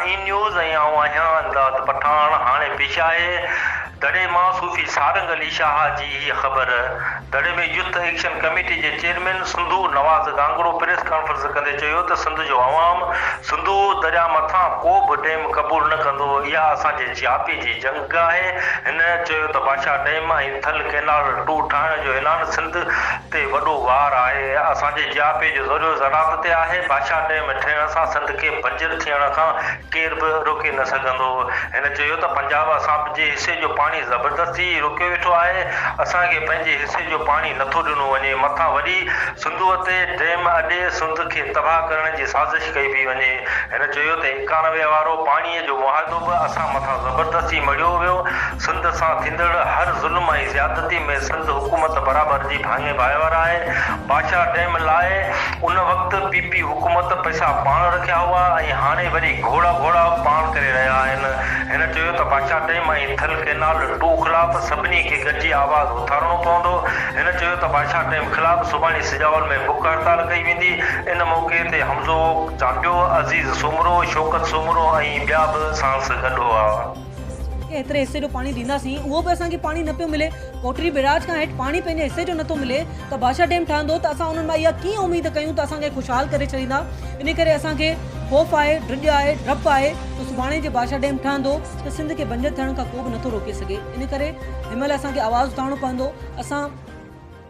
शाहीन news ऐं आऊं आहियां अंदाज़ पठान। हाणे पेश आहे दड़े मां सूफ़ी सारंग अली शाह जी हीअ ख़बर। दड़े में यूथ एक्शन कमेटी जे चेयरमैन सिंधु नवाज घांगहरो प्रेस क़ानफरंस कंदे चयो त सिंध जो अवाम सिंधु दरिया मथां को बि डैम क़बूल न कंदो। इहा असांजे जापी जी जंग आहे। हिन चयो त बादशाह डैम ऐं थल कैनाल 2 ठाहिण जो ऐलान सिंध ते वॾो वार आहे। असांजे जापे जो ज़रियो ज़रात ते आहे। बादशाह डैम ठहिण सां सिंध खे बंजर थियण खां केर बि रोके न सघंदो। हिन चयो त पंजाब असांजे हिसे जो पाणी ज़बरदस्ती रोकियो वेठो आहे। असांखे पंहिंजे हिसे जो पाणी नथो ॾिनो वञे। मथां वरी सिंधूअ ते डैम अॾे सिंध खे तबाह करण जी साज़िश कई पई वञे। हिन चयो त 91 वारो पाणीअ जो मुआहदो बि असां मथां ज़बरदस्ती मढ़ियो वियो। सिंध सां थींदड़ हर ज़ुल्म ऐं ज़्यादती में सिंध हुकूमत बराबरि जी भाङे भाइवर आहे। बादशाह डैम लाइ उन वक़्तु पीपी हुकूमत पैसा पाण रखिया हुआ ऐं हाणे वरी घोड़ा पाण करे रहिया आहिनि। हिन चयो त बादशाह डैम ऐं थल कैनाल 2 ख़िलाफ़ सभिनी खे गॾिजी आवाज़ उथारणो पवंदो। हिन चयो त बादशाह डैम ख़िलाफ़ सुभाणे सिजावल में बुख हड़ताल कई वेंदी। इन मौक़े ते हमज़ो चांपियो अज़ीज़ सोमरो शौकत सोमरो ऐं ॿिया बि सांस गॾु हुआ। एतिरे हिसे जो पाणी ॾींदासीं, उहो बि असांखे पाणी न पियो मिले। कोटरी बैराज खां हेठि पाणी पंहिंजे हिसे जो नथो मिले त बादशाह डैम ठहंदो त असां उन्हनि मां इहा कीअं उमेद कयूं त असांखे ख़ुशहाल करे छॾींदा। इन करे असांखे ख़ौफ़ आहे, ड्रिॼ आहे, डपु आहे त सुभाणे जे बादशाह डैम ठहंदो त सिंध खे बंजर थियण खां को बि नथो रोके सघे। इन करे हिन महिल असांखे आवाज़ उठाइणो पवंदो। असां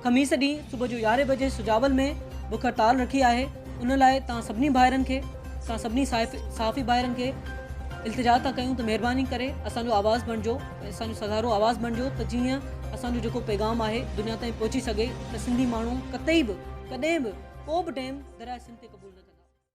ख़मीस ॾींहुं सुबुह जो 11 बजे सुजावल में बुख हड़ताल रखी आहे। उन लाइ तव्हां सभिनी भाइरनि खे, तव्हां सभिनी सहाफ़ी भाइरनि खे इल्तिजा था कयूं त महिरबानी करे असांजो आवाज़ बणिजो, असांजो सधारो आवाज़ बणिजो त जीअं असांजो जेको पैगाम आहे दुनिया ताईं पहुची सघे त सिंधी माण्हू कतई बि कॾहिं बि को बि डैम दरिया सिंध ते क़बूल न करे।